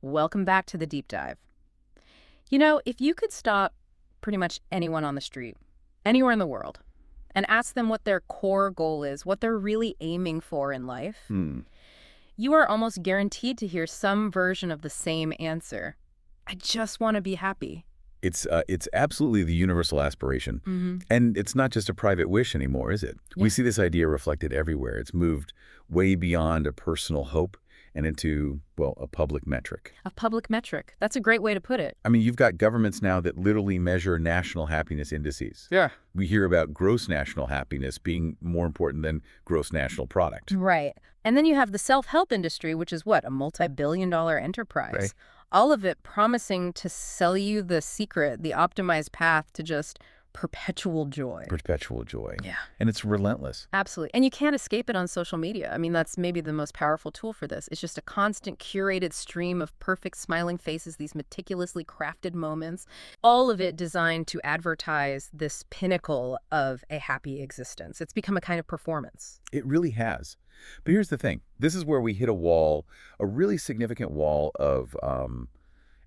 Welcome back to the deep dive. You know, if you could stop pretty much anyone on the street, anywhere in the world, and ask them what their core goal is, what they're really aiming for in life, Hmm. you are almost guaranteed to hear some version of the same answer. I just want to be happy. It's absolutely the universal aspiration. Mm-hmm. And it's not just a private wish anymore, is it? Yeah. We see this idea reflected everywhere. It's moved way beyond a personal hope and into, well, a public metric. A public metric. That's a great way to put it. I mean, you've got governments now that literally measure national happiness indices. Yeah. We hear about gross national happiness being more important than gross national product. Right. And then you have the self-help industry, which is what, a multi-billion-dollar enterprise. Right. All of it promising to sell you the secret, the optimized path to just perpetual joy. Perpetual joy. Yeah. And it's relentless. Absolutely. And you can't escape it on social media. I mean, that's maybe the most powerful tool for this. It's just a constant curated stream of perfect smiling faces, these meticulously crafted moments, all of it designed to advertise this pinnacle of a happy existence. It's become a kind of performance. It really has. But here's the thing. This is where we hit a wall, a really significant wall of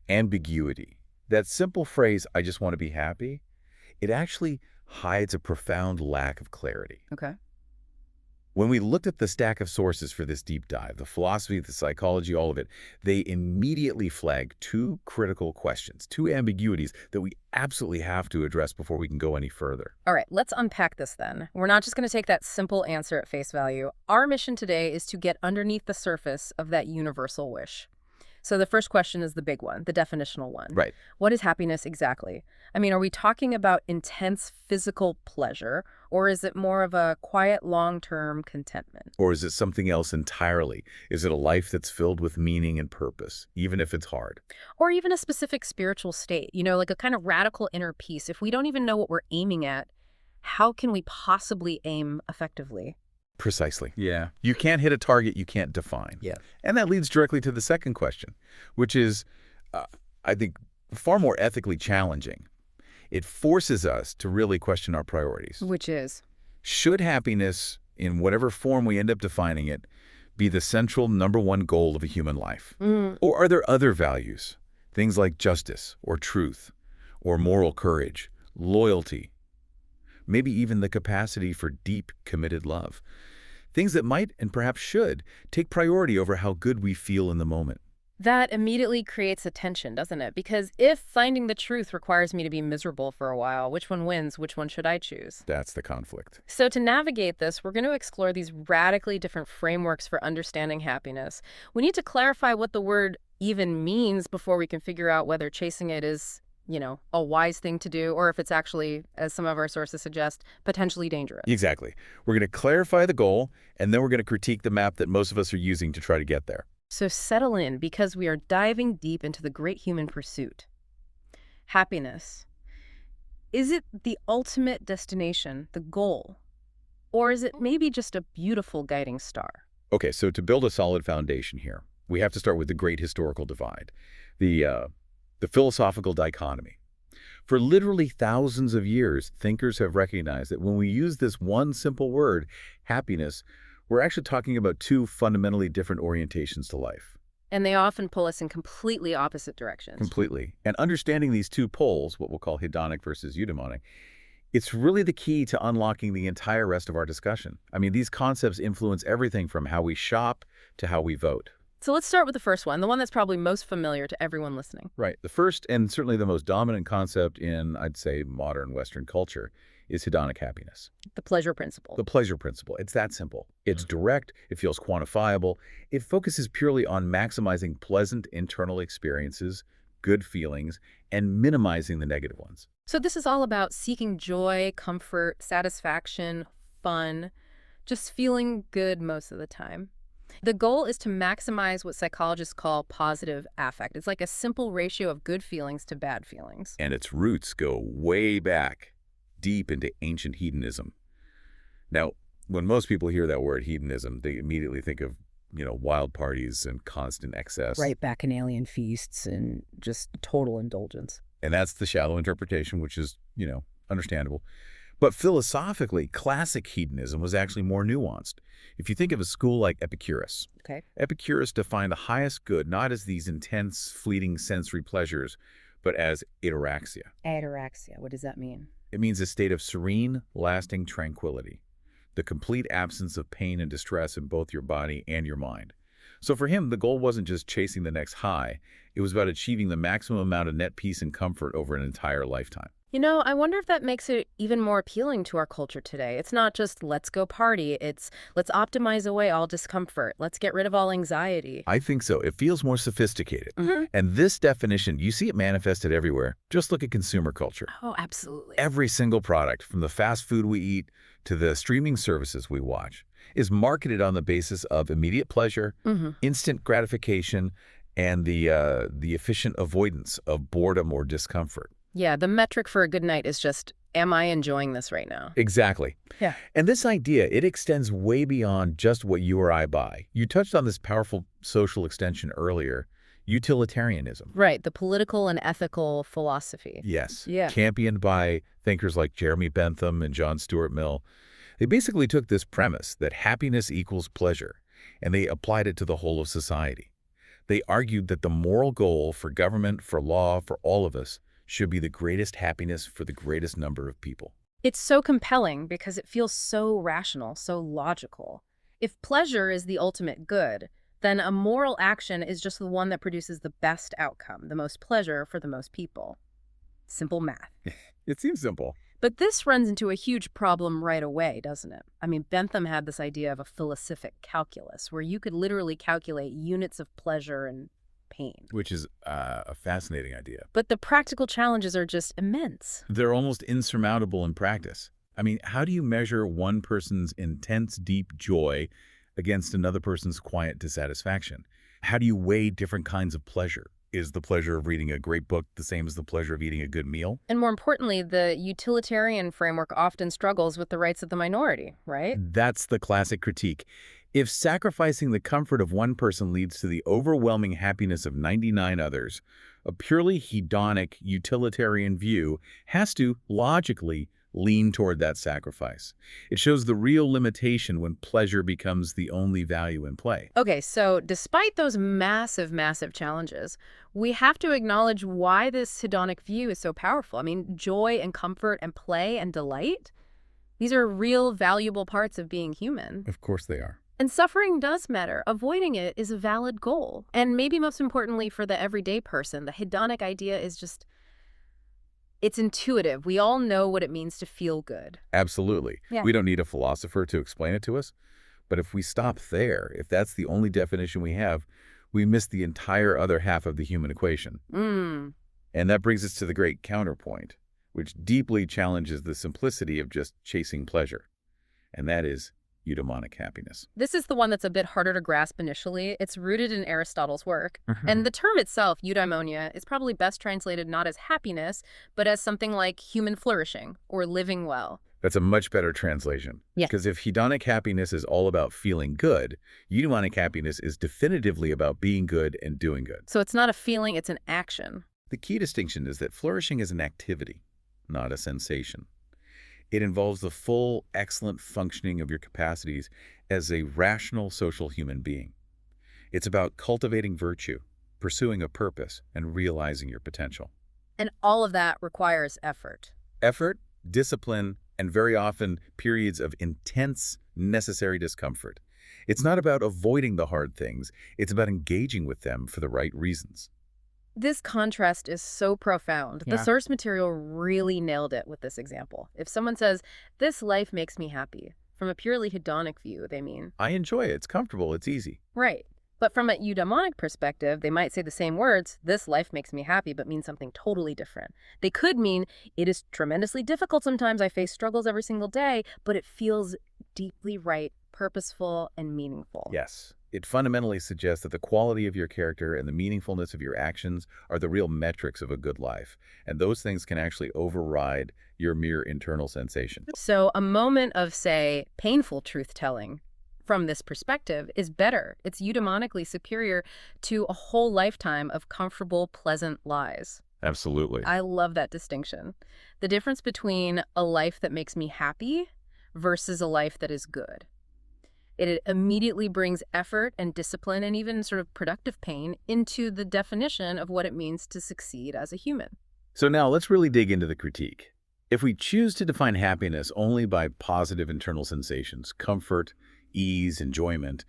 ambiguity. That simple phrase, I just want to be happy, it actually hides a profound lack of clarity. Okay. When we looked at the stack of sources for this deep dive, the philosophy, the psychology, all of it, they immediately flag two critical questions, two ambiguities that we absolutely have to address before we can go any further. All right, let's unpack this then. We're not just going to take that simple answer at face value. Our mission today is to get underneath the surface of that universal wish. So the first question is the big one, the definitional one. Right. What is happiness exactly? I mean, are we talking about intense physical pleasure, or is it more of a quiet, long-term contentment? Or is it something else entirely? Is it a life that's filled with meaning and purpose, even if it's hard? Or even a specific spiritual state, like a kind of radical inner peace. If we don't even know what we're aiming at, how can we possibly aim effectively? Precisely. Yeah. You can't hit a target you can't define. Yeah. And that leads directly to the second question, which is, I think, far more ethically challenging. It forces us to really question our priorities. Which is? Should happiness, in whatever form we end up defining it, be the central #1 goal of a human life? Or are there other values, things like justice or truth or moral courage, loyalty, maybe even the capacity for deep, committed love? Things that might, and perhaps should, take priority over how good we feel in the moment. That immediately creates a tension, doesn't it? Because if finding the truth requires me to be miserable for a while, which one wins? Which one should I choose? That's the conflict. So to navigate this, we're going to explore these radically different frameworks for understanding happiness. We need to clarify what the word even means before we can figure out whether chasing it is, a wise thing to do, or if it's actually, as some of our sources suggest, potentially dangerous. Exactly. We're going to clarify the goal, and then we're going to critique the map that most of us are using to try to get there. So settle in, because we are diving deep into the great human pursuit. Happiness. Is it the ultimate destination, the goal? Or is it maybe just a beautiful guiding star? Okay, so to build a solid foundation here, we have to start with the great historical divide, the philosophical dichotomy. For literally thousands of years, thinkers have recognized that when we use this one simple word, happiness, we're actually talking about two fundamentally different orientations to life. And they often pull us in completely opposite directions. Completely. And understanding these two poles, what we'll call hedonic versus eudaimonic, it's really the key to unlocking the entire rest of our discussion. I mean, these concepts influence everything from how we shop to how we vote. So let's start with the first one, the one that's probably most familiar to everyone listening. Right. The first and certainly the most dominant concept in, I'd say, modern Western culture is hedonic happiness. The pleasure principle. The pleasure principle. It's that simple. It's direct. It feels quantifiable. It focuses purely on maximizing pleasant internal experiences, good feelings, and minimizing the negative ones. So this is all about seeking joy, comfort, satisfaction, fun, just feeling good most of the time. The goal is to maximize what psychologists call positive affect. It's like a simple ratio of good feelings to bad feelings. And its roots go way back, deep into ancient hedonism. Now, when most people hear that word hedonism, they immediately think of, wild parties and constant excess. Right, bacchanalian feasts and just total indulgence. And that's the shallow interpretation, which is, understandable. But philosophically, classic hedonism was actually more nuanced. If you think of a school like Epicurus, Okay. Epicurus defined the highest good not as these intense, fleeting sensory pleasures, but as ataraxia. Ataraxia, what does that mean? It means a state of serene, lasting tranquility, the complete absence of pain and distress in both your body and your mind. So for him, the goal wasn't just chasing the next high, it was about achieving the maximum amount of net peace and comfort over an entire lifetime. You know, I wonder if that makes it even more appealing to our culture today. It's not just let's go party, it's let's optimize away all discomfort. Let's get rid of all anxiety. I think so. It feels more sophisticated. Hmm. And this definition, you see it manifested everywhere. Just look at consumer culture. Oh, absolutely. Every single product, from the fast food we eat to the streaming services we watch, is marketed on the basis of immediate pleasure, instant gratification, and the efficient avoidance of boredom or discomfort. Yeah, the metric for a good night is just, am I enjoying this right now? Exactly. Yeah. And this idea, it extends way beyond just what you or I buy. You touched on this powerful social extension earlier, utilitarianism. Right, the political and ethical philosophy. Yes. Yeah. Championed by thinkers like Jeremy Bentham and John Stuart Mill. They basically took this premise that happiness equals pleasure, and they applied it to the whole of society. They argued that the moral goal for government, for law, for all of us, should be the greatest happiness for the greatest number of people. It's so compelling because it feels so rational, so logical. If pleasure is the ultimate good, then a moral action is just the one that produces the best outcome, the most pleasure for the most people. Simple math. It seems simple. But this runs into a huge problem right away, doesn't it? I mean, Bentham had this idea of a philosophic calculus, where you could literally calculate units of pleasure and pain. Which is a fascinating idea. But the practical challenges are just immense. They're almost insurmountable in practice. I mean, how do you measure one person's intense, deep joy against another person's quiet dissatisfaction? How do you weigh different kinds of pleasure? Is the pleasure of reading a great book the same as the pleasure of eating a good meal? And more importantly, the utilitarian framework often struggles with the rights of the minority, right? That's the classic critique. If sacrificing the comfort of one person leads to the overwhelming happiness of 99 others, a purely hedonic, utilitarian view has to, logically, lean toward that sacrifice. It shows the real limitation when pleasure becomes the only value in play. Okay, so despite those massive, massive challenges, we have to acknowledge why this hedonic view is so powerful. I mean, joy and comfort and play and delight, these are real, valuable parts of being human. Of course they are. And suffering does matter. Avoiding it is a valid goal. And maybe most importantly for the everyday person, the hedonic idea is just, it's intuitive. We all know what it means to feel good. Absolutely. Yeah. We don't need a philosopher to explain it to us. But if we stop there, if that's the only definition we have, we miss the entire other half of the human equation. And that brings us to the great counterpoint, which deeply challenges the simplicity of just chasing pleasure. And that is eudaimonic happiness. This is the one that's a bit harder to grasp initially. It's rooted in Aristotle's work. And the term itself, eudaimonia, is probably best translated not as happiness, but as something like human flourishing or living well. That's a much better translation. Yeah. Because if hedonic happiness is all about feeling good, eudaimonic happiness is definitively about being good and doing good. So it's not a feeling, it's an action. The key distinction is that flourishing is an activity, not a sensation. It involves the full, excellent functioning of your capacities as a rational social human being. It's about cultivating virtue, pursuing a purpose, and realizing your potential. And all of that requires effort. Effort, discipline, and very often periods of intense, necessary discomfort. It's not about avoiding the hard things. It's about engaging with them for the right reasons. This contrast is so profound. The Yeah. source material really nailed it with this example. If someone says, this life makes me happy, from a purely hedonic view, they mean, I enjoy it. It's comfortable. It's easy. right. But from a eudaimonic perspective, they might say the same words, this life makes me happy, but mean something totally different. They could mean, it is tremendously difficult sometimes, I face struggles every single day, but it feels deeply right, purposeful, and meaningful. Yes. It fundamentally suggests that the quality of your character and the meaningfulness of your actions are the real metrics of a good life, and those things can actually override your mere internal sensation. So a moment of, say, painful truth-telling from this perspective is better. It's eudaimonically superior to a whole lifetime of comfortable, pleasant lies. Absolutely. I love that distinction. The difference between a life that makes me happy versus a life that is good. It immediately brings effort and discipline and even sort of productive pain into the definition of what it means to succeed as a human. So now let's really dig into the critique. If we choose to define happiness only by positive internal sensations, comfort, ease, enjoyment,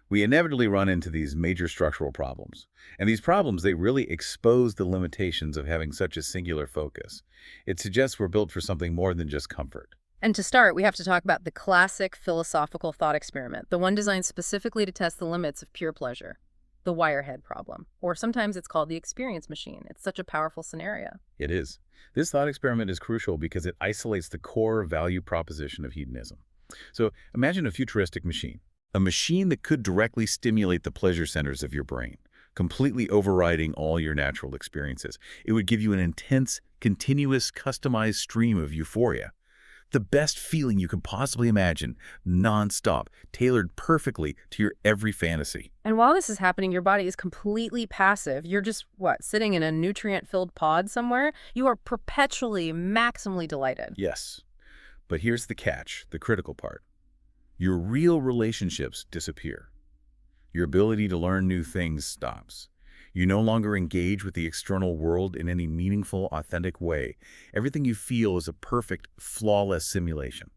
we inevitably run into these major structural problems. And these problems, they really expose the limitations of having such a singular focus. It suggests we're built for something more than just comfort. And to start, we have to talk about the classic philosophical thought experiment, the one designed specifically to test the limits of pure pleasure, the wirehead problem, or sometimes it's called the experience machine. It's such a powerful scenario. It is. This thought experiment is crucial because it isolates the core value proposition of hedonism. So imagine a futuristic machine, a machine that could directly stimulate the pleasure centers of your brain, completely overriding all your natural experiences. It would give you an intense, continuous, customized stream of euphoria. The best feeling you can possibly imagine, non-stop, tailored perfectly to your every fantasy. And while this is happening, your body is completely passive. You're just, sitting in a nutrient-filled pod somewhere? You are perpetually, maximally delighted. Yes, but here's the catch, the critical part. Your real relationships disappear. Your ability to learn new things stops. You no longer engage with the external world in any meaningful, authentic way. Everything you feel is a perfect, flawless simulation.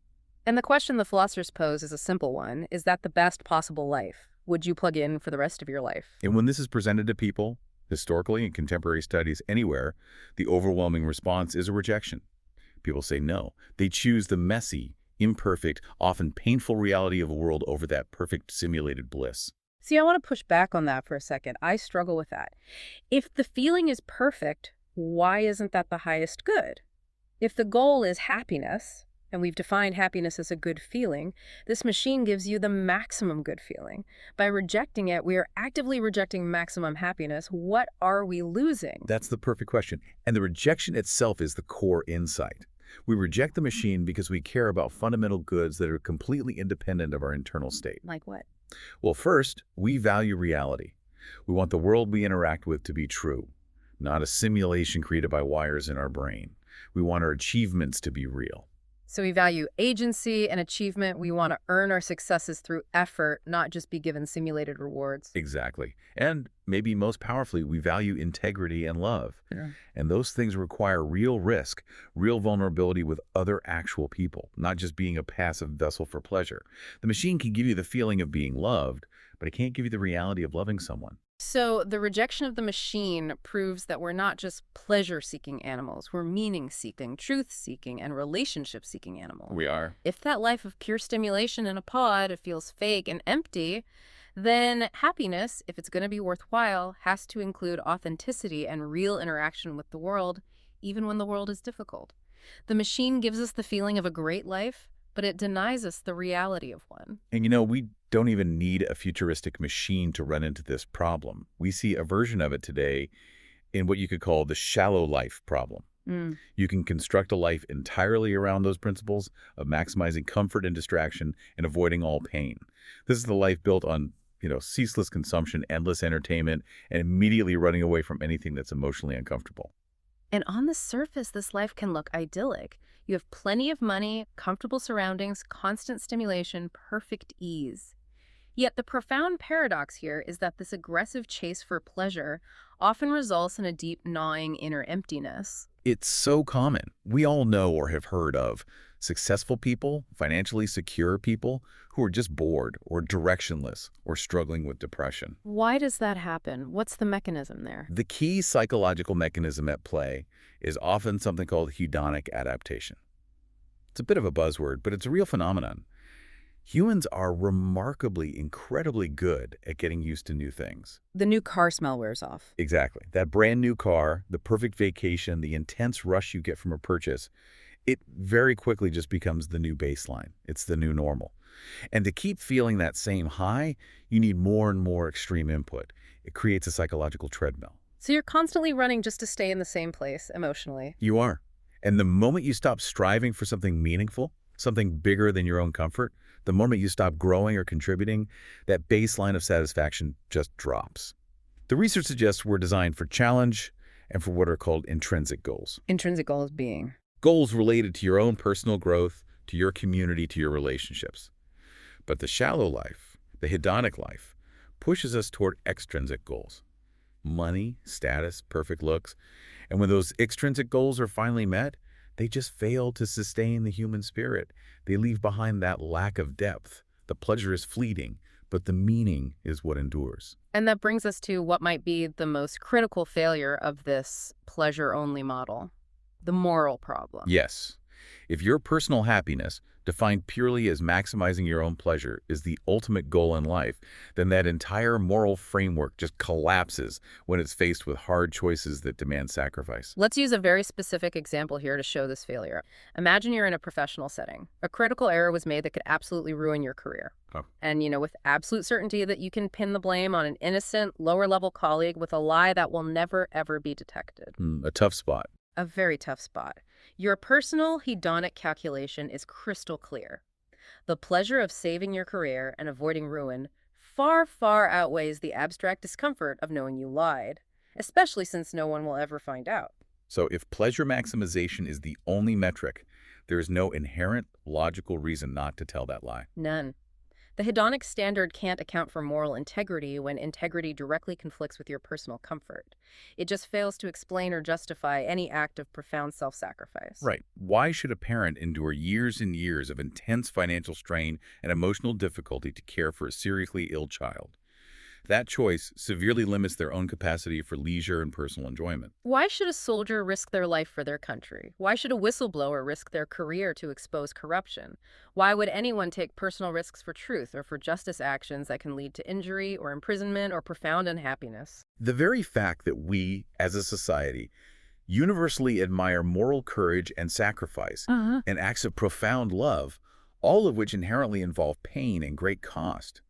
And the question the philosophers pose is a simple one. Is that the best possible life? Would you plug in for the rest of your life? And when this is presented to people, historically in contemporary studies anywhere, the overwhelming response is a rejection. People say no. They choose the messy, imperfect, often painful reality of a world over that perfect simulated bliss. See, I want to push back on that for a second. I struggle with that. If the feeling is perfect, why isn't that the highest good? If the goal is happiness, and we've defined happiness as a good feeling, this machine gives you the maximum good feeling. By rejecting it, we are actively rejecting maximum happiness. What are we losing? That's the perfect question. And the rejection itself is the core insight. We reject the machine because we care about fundamental goods that are completely independent of our internal state. Like what? Well, first, we value reality. We want the world we interact with to be true, not a simulation created by wires in our brain. We want our achievements to be real. So we value agency and achievement. We want to earn our successes through effort, not just be given simulated rewards. Exactly. And maybe most powerfully, we value integrity and love. Yeah. And those things require real risk, real vulnerability with other actual people, not just being a passive vessel for pleasure. The machine can give you the feeling of being loved, but it can't give you the reality of loving someone. So the rejection of the machine proves that we're not just pleasure-seeking animals. We're meaning-seeking, truth-seeking, and relationship-seeking animals. We are. If that life of pure stimulation in a pod feels fake and empty, then happiness, if it's going to be worthwhile, has to include authenticity and real interaction with the world, even when the world is difficult. The machine gives us the feeling of a great life, but it denies us the reality of one. And we don't even need a futuristic machine to run into this problem. We see a version of it today in what you could call the shallow life problem. You can construct a life entirely around those principles of maximizing comfort and distraction and avoiding all pain. This is the life built on, ceaseless consumption, endless entertainment, and immediately running away from anything that's emotionally uncomfortable. And on the surface, this life can look idyllic. You have plenty of money, comfortable surroundings, constant stimulation, perfect ease. Yet the profound paradox here is that this aggressive chase for pleasure often results in a deep, gnawing inner emptiness. It's so common. We all know or have heard of successful people, financially secure people who are just bored or directionless or struggling with depression. Why does that happen? What's the mechanism there? The key psychological mechanism at play is often something called hedonic adaptation. It's a bit of a buzzword, but it's a real phenomenon. Humans are remarkably, incredibly good at getting used to new things. The new car smell wears off. Exactly. That brand new car, the perfect vacation, the intense rush you get from a purchase, it very quickly just becomes the new baseline. It's the new normal. And to keep feeling that same high, you need more and more extreme input. It creates a psychological treadmill. So you're constantly running just to stay in the same place emotionally. You are. And the moment you stop striving for something meaningful, something bigger than your own comfort, the moment you stop growing or contributing, that baseline of satisfaction just drops. The research suggests we're designed for challenge and for what are called intrinsic goals. Intrinsic goals being. Goals related to your own personal growth, to your community, to your relationships. But the shallow life, the hedonic life, pushes us toward extrinsic goals. Money, status, perfect looks. And when those extrinsic goals are finally met, they just fail to sustain the human spirit. They leave behind that lack of depth. The pleasure is fleeting, but the meaning is what endures. And that brings us to what might be the most critical failure of this pleasure-only model, the moral problem. Yes. If your personal happiness, defined purely as maximizing your own pleasure, is the ultimate goal in life, then that entire moral framework just collapses when it's faced with hard choices that demand sacrifice. Let's use a very specific example here to show this failure. Imagine you're in a professional setting. A critical error was made that could absolutely ruin your career. Oh. And, with absolute certainty that you can pin the blame on an innocent, lower-level colleague with a lie that will never, ever be detected. A tough spot. A very tough spot. Your personal hedonic calculation is crystal clear. The pleasure of saving your career and avoiding ruin far, far outweighs the abstract discomfort of knowing you lied, especially since no one will ever find out. So if pleasure maximization is the only metric, there is no inherent logical reason not to tell that lie. None. The hedonic standard can't account for moral integrity when integrity directly conflicts with your personal comfort. It just fails to explain or justify any act of profound self-sacrifice. Right. Why should a parent endure years and years of intense financial strain and emotional difficulty to care for a seriously ill child? That choice severely limits their own capacity for leisure and personal enjoyment. Why should a soldier risk their life for their country? Why should a whistleblower risk their career to expose corruption? Why would anyone take personal risks for truth or for justice actions that can lead to injury or imprisonment or profound unhappiness? The very fact that we, as a society, universally admire moral courage and sacrifice and acts of profound love, all of which inherently involve pain and great cost,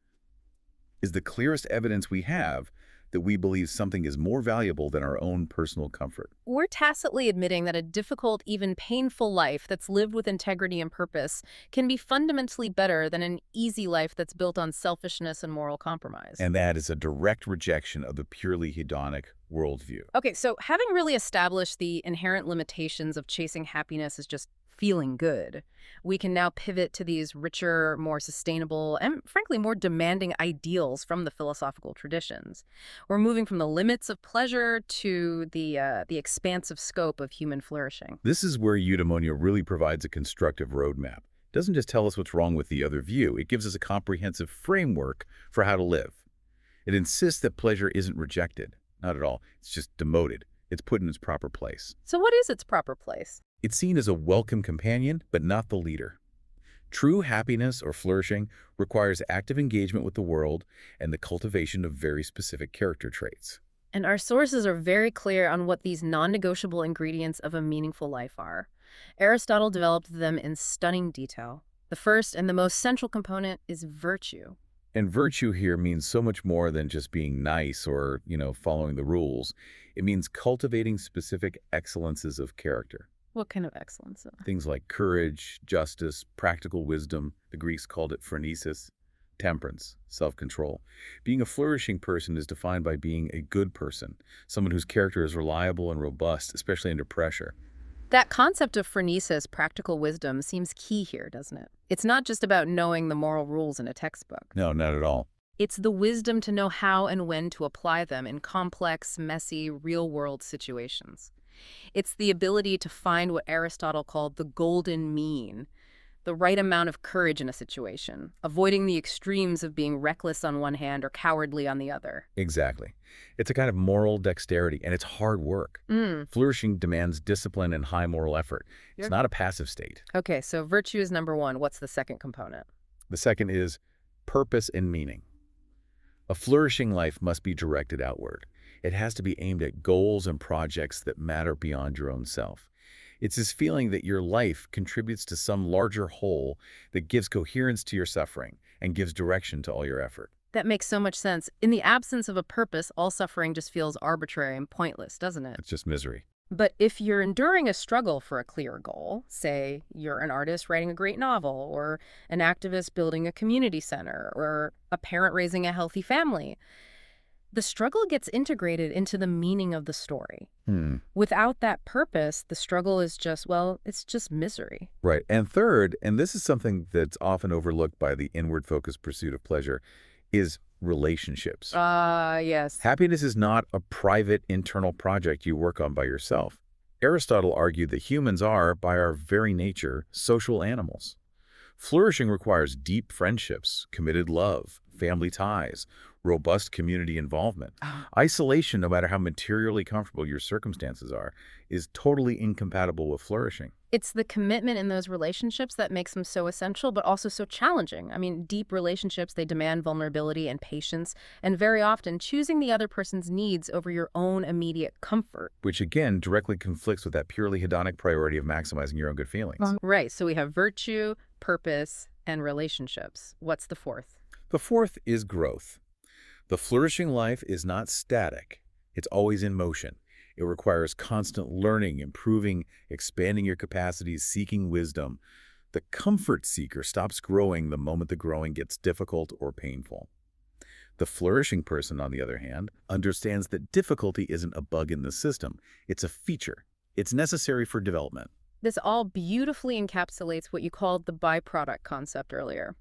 is the clearest evidence we have that we believe something is more valuable than our own personal comfort. We're tacitly admitting that a difficult, even painful life that's lived with integrity and purpose can be fundamentally better than an easy life that's built on selfishness and moral compromise. And that is a direct rejection of the purely hedonic worldview. Okay, so having really established the inherent limitations of chasing happiness as just feeling good, we can now pivot to these richer, more sustainable, and frankly more demanding ideals from the philosophical traditions. We're moving from the limits of pleasure to the expansive scope of human flourishing. This is where eudaimonia really provides a constructive roadmap. It doesn't just tell us what's wrong with the other view, it gives us a comprehensive framework for how to live. It insists that pleasure isn't rejected. Not at all. It's just demoted. It's put in its proper place. So what is its proper place? It's seen as a welcome companion, but not the leader. True happiness or flourishing requires active engagement with the world and the cultivation of very specific character traits. And our sources are very clear on what these non-negotiable ingredients of a meaningful life are. Aristotle developed them in stunning detail. The first and the most central component is virtue. And virtue here means so much more than just being nice or, following the rules. It means cultivating specific excellences of character. What kind of excellence? Things like courage, justice, practical wisdom. The Greeks called it phronesis, temperance, self-control. Being a flourishing person is defined by being a good person, someone whose character is reliable and robust, especially under pressure. That concept of phronesis, practical wisdom, seems key here, doesn't it? It's not just about knowing the moral rules in a textbook. No, not at all. It's the wisdom to know how and when to apply them in complex, messy, real-world situations. It's the ability to find what Aristotle called the golden mean, the right amount of courage in a situation, avoiding the extremes of being reckless on one hand or cowardly on the other. Exactly. It's a kind of moral dexterity, and it's hard work. Flourishing demands discipline and high moral effort. It's not a passive state. Okay, so virtue is number one. What's the second component? The second is purpose and meaning. A flourishing life must be directed outward. It has to be aimed at goals and projects that matter beyond your own self. It's this feeling that your life contributes to some larger whole that gives coherence to your suffering and gives direction to all your effort. That makes so much sense. In the absence of a purpose, all suffering just feels arbitrary and pointless, doesn't it? It's just misery. But if you're enduring a struggle for a clear goal, say you're an artist writing a great novel, or an activist building a community center, or a parent raising a healthy family, The struggle gets integrated into the meaning of the story. Hmm. Without that purpose, the struggle is just, well, it's just misery. Right. And third, and this is something that's often overlooked by the inward-focused pursuit of pleasure, is relationships. Ah, yes. Happiness is not a private internal project you work on by yourself. Aristotle argued that humans are, by our very nature, social animals. Flourishing requires deep friendships, committed love, family ties, robust community involvement. Ah. Isolation, no matter how materially comfortable your circumstances are, is totally incompatible with flourishing. It's the commitment in those relationships that makes them so essential, but also so challenging. I mean, deep relationships, they demand vulnerability and patience, and very often choosing the other person's needs over your own immediate comfort. Which again directly conflicts with that purely hedonic priority of maximizing your own good feelings. Right, so we have virtue, purpose, and relationships. What's the fourth? The fourth is growth. The flourishing life is not static. It's always in motion. It requires constant learning, improving, expanding your capacities, seeking wisdom. The comfort seeker stops growing the moment the growing gets difficult or painful. The flourishing person, on the other hand, understands that difficulty isn't a bug in the system. It's a feature. It's necessary for development. This all beautifully encapsulates what you called the byproduct concept earlier.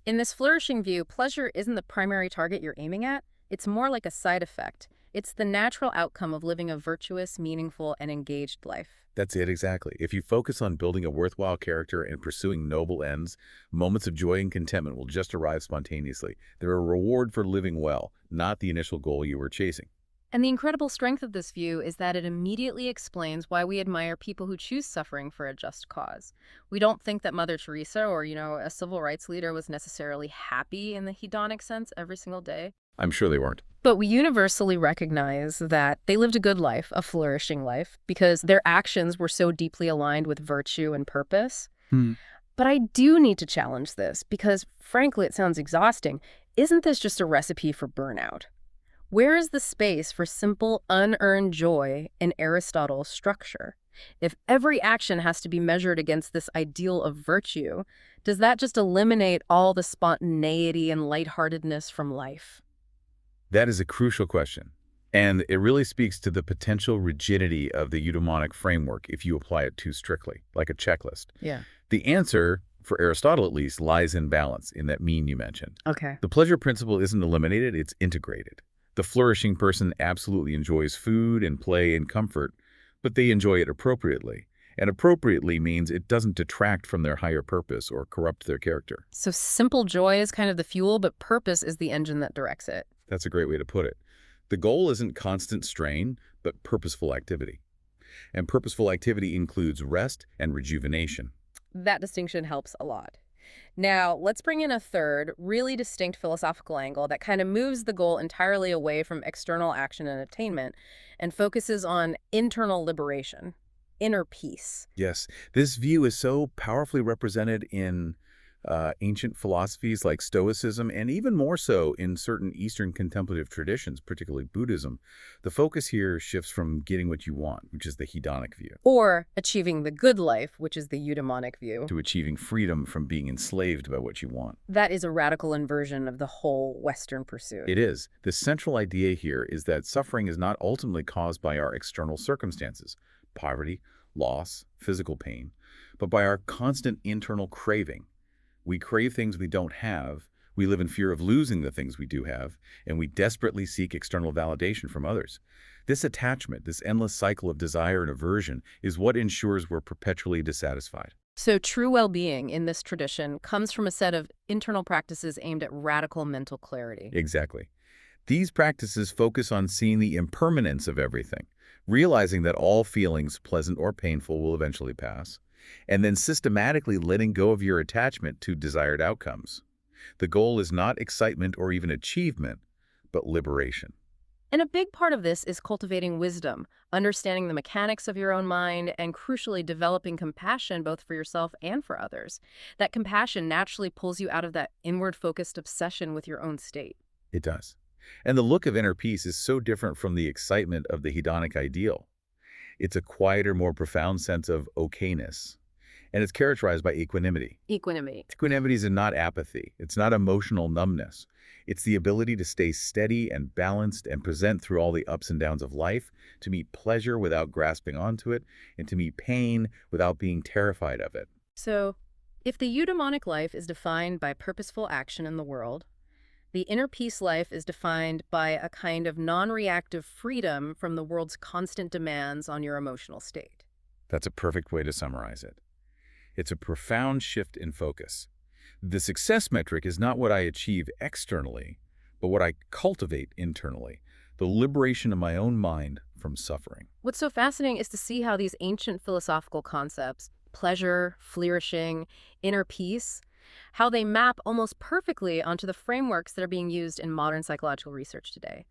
In this flourishing view, pleasure isn't the primary target you're aiming at. It's more like a side effect. It's the natural outcome of living a virtuous, meaningful, and engaged life. That's it exactly. If you focus on building a worthwhile character and pursuing noble ends, moments of joy and contentment will just arrive spontaneously. They're a reward for living well, not the initial goal you were chasing. And the incredible strength of this view is that it immediately explains why we admire people who choose suffering for a just cause. We don't think that Mother Teresa or, a civil rights leader was necessarily happy in the hedonic sense every single day. I'm sure they weren't. But we universally recognize that they lived a good life, a flourishing life, because their actions were so deeply aligned with virtue and purpose. But I do need to challenge this because, frankly, it sounds exhausting. Isn't this just a recipe for burnout? Where is the space for simple, unearned joy in Aristotle's structure? If every action has to be measured against this ideal of virtue, does that just eliminate all the spontaneity and lightheartedness from life? That is a crucial question. And it really speaks to the potential rigidity of the eudaimonic framework if you apply it too strictly, like a checklist. Yeah. The answer, for Aristotle at least, lies in balance, in that mean you mentioned. Okay. The pleasure principle isn't eliminated, it's integrated. The flourishing person absolutely enjoys food and play and comfort, but they enjoy it appropriately. And appropriately means it doesn't detract from their higher purpose or corrupt their character. So simple joy is kind of the fuel, but purpose is the engine that directs it. That's a great way to put it. The goal isn't constant strain, but purposeful activity. And purposeful activity includes rest and rejuvenation. That distinction helps a lot. Now, let's bring in a third, really distinct philosophical angle that kind of moves the goal entirely away from external action and attainment and focuses on internal liberation, inner peace. Yes, this view is so powerfully represented in ancient philosophies like Stoicism, and even more so in certain Eastern contemplative traditions, particularly Buddhism. The focus here shifts from getting what you want, which is the hedonic view, Or achieving the good life, which is the eudaimonic view. to achieving freedom from being enslaved by what you want. That is a radical inversion of the whole Western pursuit. It is. The central idea here is that suffering is not ultimately caused by our external circumstances, poverty, loss, physical pain, but by our constant internal craving. We crave things we don't have, we live in fear of losing the things we do have, and we desperately seek external validation from others. This attachment, this endless cycle of desire and aversion, is what ensures we're perpetually dissatisfied. So true well-being in this tradition comes from a set of internal practices aimed at radical mental clarity. Exactly. These practices focus on seeing the impermanence of everything, realizing that all feelings, pleasant or painful, will eventually pass, and then systematically letting go of your attachment to desired outcomes. The goal is not excitement or even achievement, but liberation. And a big part of this is cultivating wisdom, understanding the mechanics of your own mind, and crucially developing compassion both for yourself and for others. That compassion naturally pulls you out of that inward-focused obsession with your own state. It does. And the look of inner peace is so different from the excitement of the hedonic ideal. It's a quieter, more profound sense of okayness. and it's characterized by equanimity. Equanimity. Equanimity is not apathy. It's not emotional numbness. It's the ability to stay steady and balanced and present through all the ups and downs of life, to meet pleasure without grasping onto it, and to meet pain without being terrified of it. So, if the eudaimonic life is defined by purposeful action in the world, the inner peace life is defined by a kind of non-reactive freedom from the world's constant demands on your emotional state. That's a perfect way to summarize it. It's a profound shift in focus. The success metric is not what I achieve externally, but what I cultivate internally, the liberation of my own mind from suffering. What's so fascinating is to see how these ancient philosophical concepts, pleasure, flourishing, inner peace, how they map almost perfectly onto the frameworks that are being used in modern psychological research today.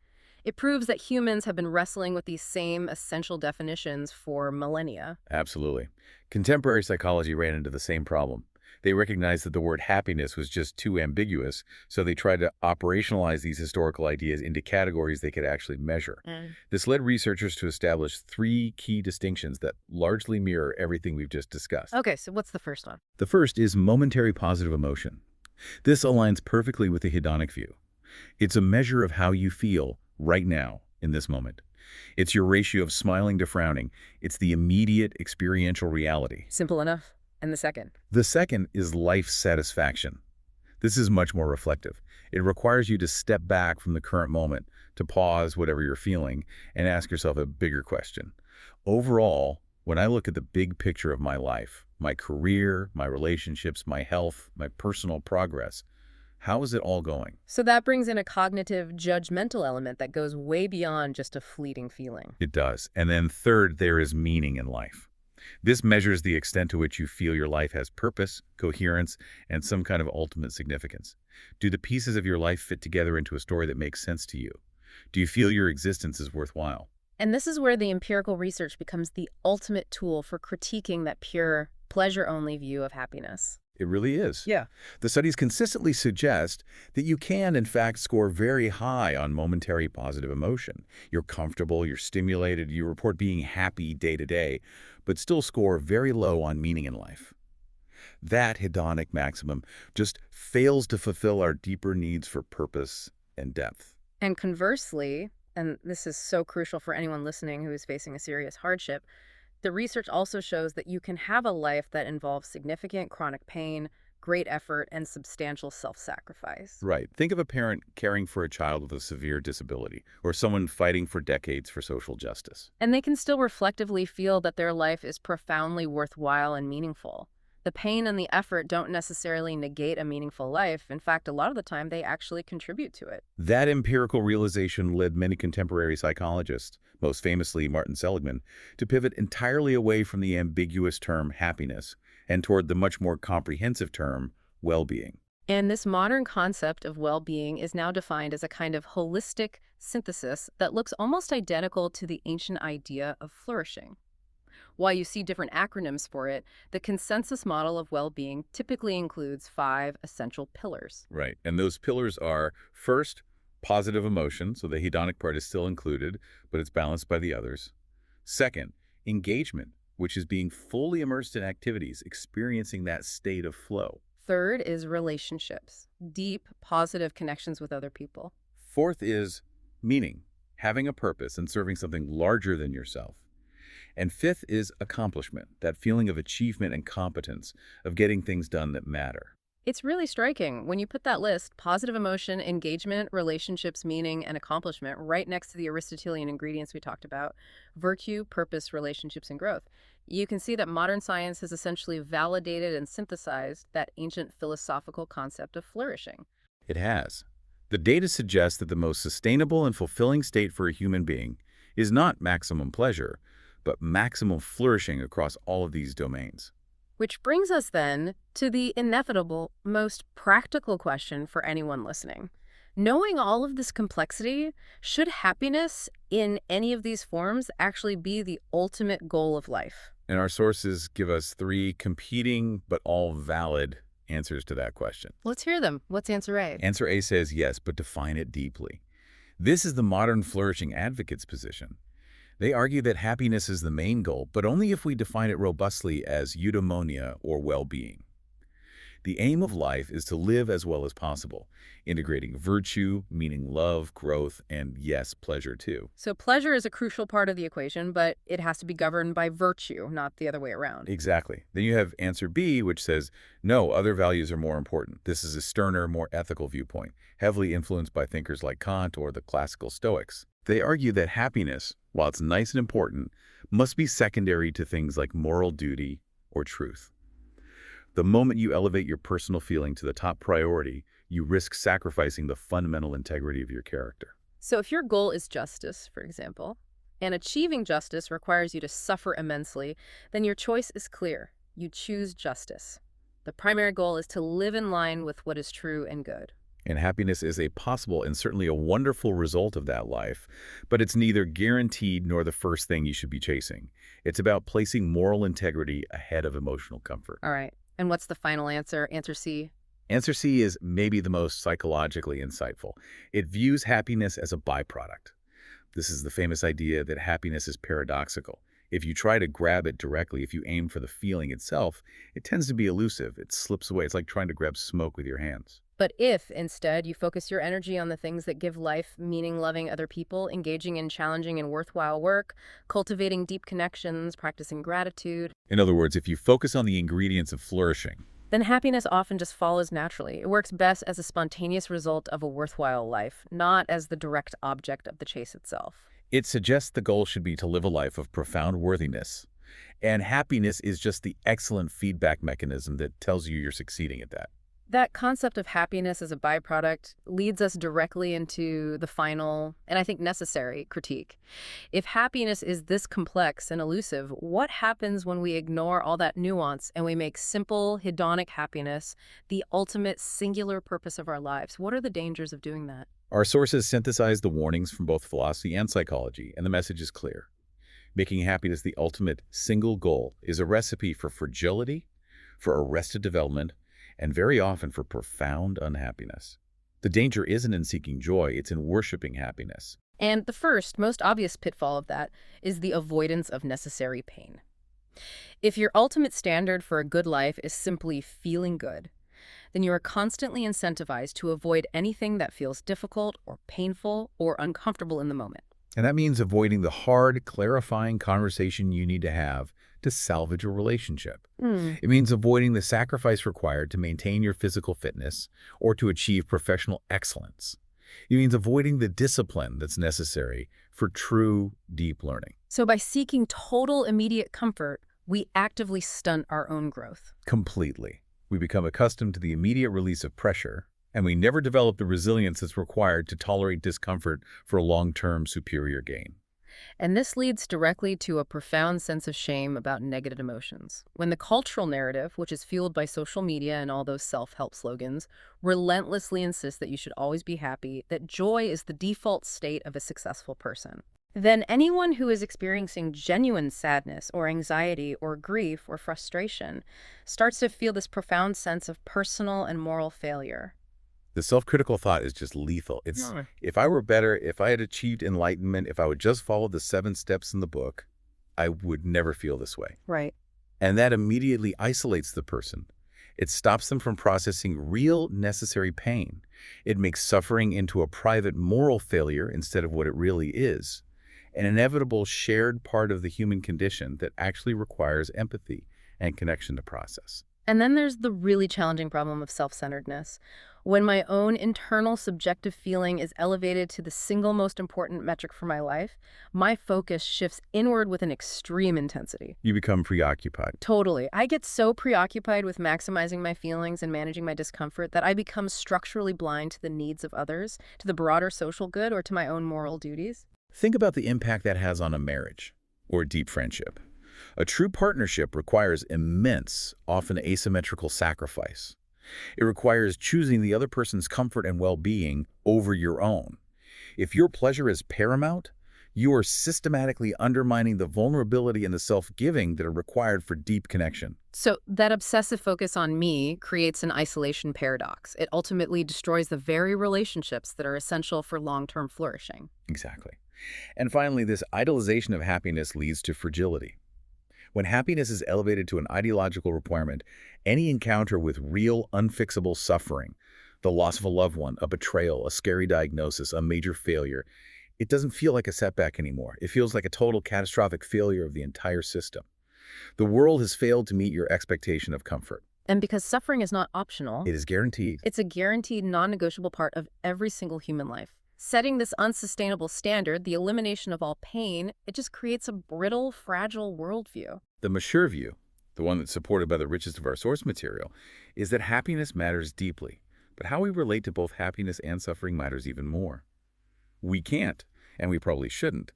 It proves that humans have been wrestling with these same essential definitions for millennia. Absolutely. Contemporary psychology ran into the same problem. They recognized that the word happiness was just too ambiguous, so they tried to operationalize these historical ideas into categories they could actually measure. This led researchers to establish three key distinctions that largely mirror everything we've just discussed. Okay, so what's the first one? The first is momentary positive emotion. This aligns perfectly with the hedonic view. It's a measure of how you feel right now, in this moment. It's your ratio of smiling to frowning. It's the immediate experiential reality. Simple enough. And the second? The second is life satisfaction. This is much more reflective. It requires you to step back from the current moment, to pause whatever you're feeling, and ask yourself a bigger question. Overall, when I look at the big picture of my life, my career, my relationships, my health, my personal progress, how is it all going? So that brings in a cognitive, judgmental element that goes way beyond just a fleeting feeling. It does. And then third, there is meaning in life. This measures the extent to which you feel your life has purpose, coherence, and some kind of ultimate significance. Do the pieces of your life fit together into a story that makes sense to you? Do you feel your existence is worthwhile? And this is where the empirical research becomes the ultimate tool for critiquing that pure, pleasure-only view of happiness. It really is. Yeah. The studies consistently suggest that you can, in fact, score very high on momentary positive emotion. You're comfortable, you're stimulated, you report being happy day to day, but still score very low on meaning in life. That hedonic maximum just fails to fulfill our deeper needs for purpose and depth. And conversely, and this is so crucial for anyone listening who is facing a serious hardship, the research also shows that you can have a life that involves significant chronic pain, great effort, and substantial self-sacrifice. Right. Think of a parent caring for a child with a severe disability, or someone fighting for decades for social justice. And they can still reflectively feel that their life is profoundly worthwhile and meaningful. The pain and the effort don't necessarily negate a meaningful life. In fact, a lot of the time, they actually contribute to it. That empirical realization led many contemporary psychologists, most famously Martin Seligman, to pivot entirely away from the ambiguous term happiness and toward the much more comprehensive term well-being. And this modern concept of well-being is now defined as a kind of holistic synthesis that looks almost identical to the ancient idea of flourishing. While you see different acronyms for it, the consensus model of well-being typically includes 5 essential pillars. Right. And those pillars are, first, positive emotion, so the hedonic part is still included, but it's balanced by the others. Second, engagement, which is being fully immersed in activities, experiencing that state of flow. Third is relationships, deep, positive connections with other people. Fourth is meaning, having a purpose and serving something larger than yourself. And fifth is accomplishment, that feeling of achievement and competence, of getting things done that matter. It's really striking when you put that list, positive emotion, engagement, relationships, meaning, and accomplishment, right next to the Aristotelian ingredients we talked about, virtue, purpose, relationships, and growth. You can see that modern science has essentially validated and synthesized that ancient philosophical concept of flourishing. It has. The data suggests that the most sustainable and fulfilling state for a human being is not maximum pleasure, but maximum flourishing across all of these domains. Which brings us then to the inevitable, most practical question for anyone listening. Knowing all of this complexity, should happiness in any of these forms actually be the ultimate goal of life? And our sources give us 3 competing but all valid answers to that question. Let's hear them. What's answer A? Answer A says yes, but define it deeply. This is the modern flourishing advocate's position. They argue that happiness is the main goal, but only if we define it robustly as eudaimonia or well-being. The aim of life is to live as well as possible, integrating virtue, meaning love, growth, and yes, pleasure too. So pleasure is a crucial part of the equation, but it has to be governed by virtue, not the other way around. Exactly. Then you have answer B, which says, no, other values are more important. This is a sterner, more ethical viewpoint, heavily influenced by thinkers like Kant or the classical Stoics. They argue that happiness, while it's nice and important, must be secondary to things like moral duty or truth. The moment you elevate your personal feeling to the top priority, you risk sacrificing the fundamental integrity of your character. So if your goal is justice, for example, and achieving justice requires you to suffer immensely, then your choice is clear. You choose justice. The primary goal is to live in line with what is true and good. And happiness is a possible and certainly a wonderful result of that life, but it's neither guaranteed nor the first thing you should be chasing. It's about placing moral integrity ahead of emotional comfort. All right. And what's the final answer? Answer C? Answer C is maybe the most psychologically insightful. It views happiness as a byproduct. This is the famous idea that happiness is paradoxical. If you try to grab it directly, if you aim for the feeling itself, it tends to be elusive. It slips away. It's like trying to grab smoke with your hands. But if, instead, you focus your energy on the things that give life meaning, loving other people, engaging in challenging and worthwhile work, cultivating deep connections, practicing gratitude. In other words, if you focus on the ingredients of flourishing, Then happiness often just follows naturally. It works best as a spontaneous result of a worthwhile life, not as the direct object of the chase itself. it suggests the goal should be to live a life of profound worthiness. And happiness is just the excellent feedback mechanism that tells you you're succeeding at that. That concept of happiness as a byproduct leads us directly into the final, and I think necessary, critique. If happiness is this complex and elusive, what happens when we ignore all that nuance and we make simple, hedonic happiness the ultimate singular purpose of our lives? What are the dangers of doing that? Our sources synthesize the warnings from both philosophy and psychology, and the message is clear. Making happiness the ultimate single goal is a recipe for fragility, for arrested development, and very often for profound unhappiness. The danger isn't in seeking joy, it's in worshiping happiness. And the first, most obvious pitfall of that is the avoidance of necessary pain. If your ultimate standard for a good life is simply feeling good, then you are constantly incentivized to avoid anything that feels difficult or painful or uncomfortable in the moment. And that means avoiding the hard, clarifying conversation you need to have to salvage a relationship. It means avoiding the sacrifice required to maintain your physical fitness or to achieve professional excellence. It means avoiding the discipline that's necessary for true, deep learning. So by seeking total immediate comfort, we actively stunt our own growth. Completely. We become accustomed to the immediate release of pressure, and we never develop the resilience that's required to tolerate discomfort for long-term superior gain. And this leads directly to a profound sense of shame about negative emotions. When the cultural narrative, which is fueled by social media and all those self-help slogans, relentlessly insists that you should always be happy, that joy is the default state of a successful person, then anyone who is experiencing genuine sadness or anxiety or grief or frustration starts to feel this profound sense of personal and moral failure. The self-critical thought is just lethal. It's, if I were better, if I had achieved enlightenment, if I would just follow the 7 steps in the book, I would never feel this way. Right. And that immediately isolates the person. It stops them from processing real necessary pain. It makes suffering into a private moral failure instead of what it really is, an inevitable shared part of the human condition that actually requires empathy and connection to process. And then there's the really challenging problem of self-centeredness. When my own internal subjective feeling is elevated to the single most important metric for my life, my focus shifts inward with an extreme intensity. You become preoccupied. Totally. I get so preoccupied with maximizing my feelings and managing my discomfort that I become structurally blind to the needs of others, to the broader social good, or to my own moral duties. Think about the impact that has on a marriage or a deep friendship. A true partnership requires immense, often asymmetrical sacrifice. It requires choosing the other person's comfort and well-being over your own. If your pleasure is paramount, you are systematically undermining the vulnerability and the self-giving that are required for deep connection. So that obsessive focus on me creates an isolation paradox. It ultimately destroys the very relationships that are essential for long-term flourishing. Exactly. And finally, this idolization of happiness leads to fragility. When happiness is elevated to an ideological requirement, any encounter with real, unfixable suffering, the loss of a loved one, a betrayal, a scary diagnosis, a major failure, it doesn't feel like a setback anymore. It feels like a total catastrophic failure of the entire system. The world has failed to meet your expectation of comfort. And because suffering is not optional, It is guaranteed. it's a guaranteed, non-negotiable part of every single human life. Setting this unsustainable standard, the elimination of all pain, it just creates a brittle, fragile worldview. The mature view, the one that's supported by the richest of our source material, is that happiness matters deeply, but how we relate to both happiness and suffering matters even more. We can't, and we probably shouldn't,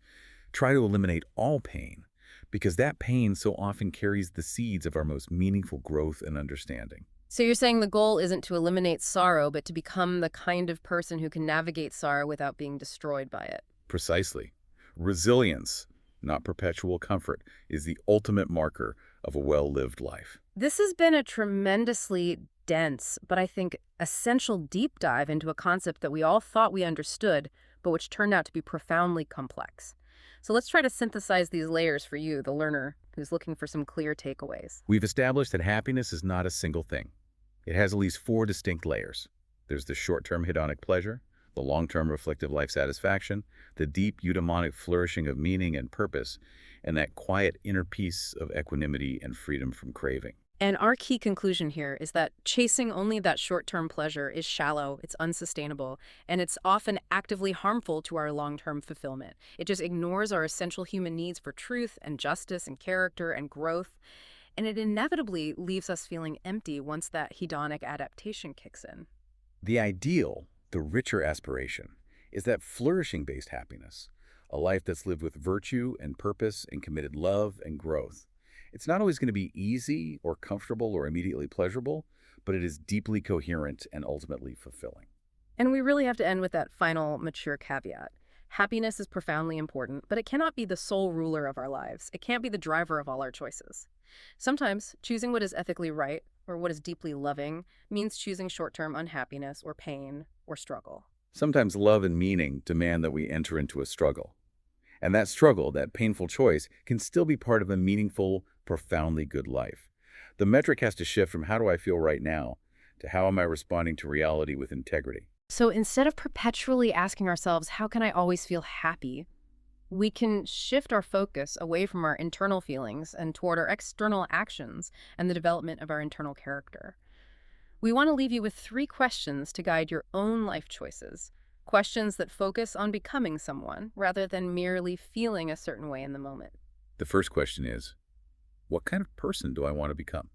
try to eliminate all pain, because that pain so often carries the seeds of our most meaningful growth and understanding. So you're saying the goal isn't to eliminate sorrow, but to become the kind of person who can navigate sorrow without being destroyed by it. Precisely. Resilience, not perpetual comfort, is the ultimate marker of a well-lived life. This has been a tremendously dense, but I think essential deep dive into a concept that we all thought we understood, but which turned out to be profoundly complex. So let's try to synthesize these layers for you, the learner, who's looking for some clear takeaways. We've established that happiness is not a single thing. It has at least 4 distinct layers. There's the short-term hedonic pleasure, the long-term reflective life satisfaction, the deep eudaimonic flourishing of meaning and purpose, and that quiet inner peace of equanimity and freedom from craving. And our key conclusion here is that chasing only that short-term pleasure is shallow, it's unsustainable, and it's often actively harmful to our long-term fulfillment. It just ignores our essential human needs for truth and justice and character and growth, and it inevitably leaves us feeling empty once that hedonic adaptation kicks in. The ideal, the richer aspiration, is that flourishing-based happiness, a life that's lived with virtue and purpose and committed love and growth. It's not always going to be easy or comfortable or immediately pleasurable, but it is deeply coherent and ultimately fulfilling. And we really have to end with that final mature caveat. Happiness is profoundly important, but it cannot be the sole ruler of our lives. It can't be the driver of all our choices. Sometimes choosing what is ethically right or what is deeply loving means choosing short-term unhappiness or pain or struggle. Sometimes love and meaning demand that we enter into a struggle. And that struggle, that painful choice, can still be part of a meaningful, profoundly good life. The metric has to shift from how do I feel right now to how am I responding to reality with integrity. So instead of perpetually asking ourselves, how can I always feel happy? We can shift our focus away from our internal feelings and toward our external actions and the development of our internal character. We want to leave you with 3 questions to guide your own life choices. Questions that focus on becoming someone rather than merely feeling a certain way in the moment. The first question is, what kind of person do I want to become?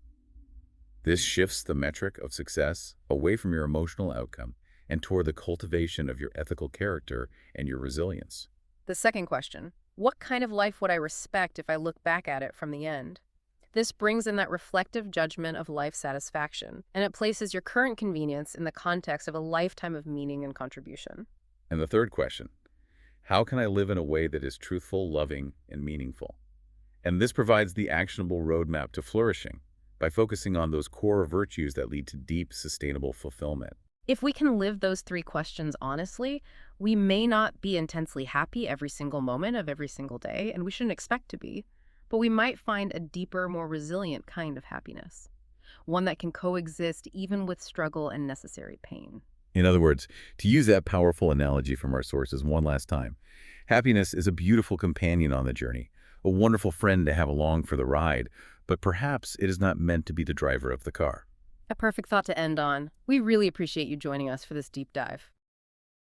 This shifts the metric of success away from your emotional outcome and toward the cultivation of your ethical character and your resilience. The second question, what kind of life would I respect if I look back at it from the end? This brings in that reflective judgment of life satisfaction, and it places your current convenience in the context of a lifetime of meaning and contribution. And the third question, how can I live in a way that is truthful, loving, and meaningful? And this provides the actionable roadmap to flourishing by focusing on those core virtues that lead to deep, sustainable fulfillment. If we can live those 3 questions honestly, we may not be intensely happy every single moment of every single day, and we shouldn't expect to be, but we might find a deeper, more resilient kind of happiness, one that can coexist even with struggle and necessary pain. In other words, to use that powerful analogy from our sources one last time, happiness is a beautiful companion on the journey, a wonderful friend to have along for the ride, but perhaps it is not meant to be the driver of the car. A perfect thought to end on. We really appreciate you joining us for this deep dive.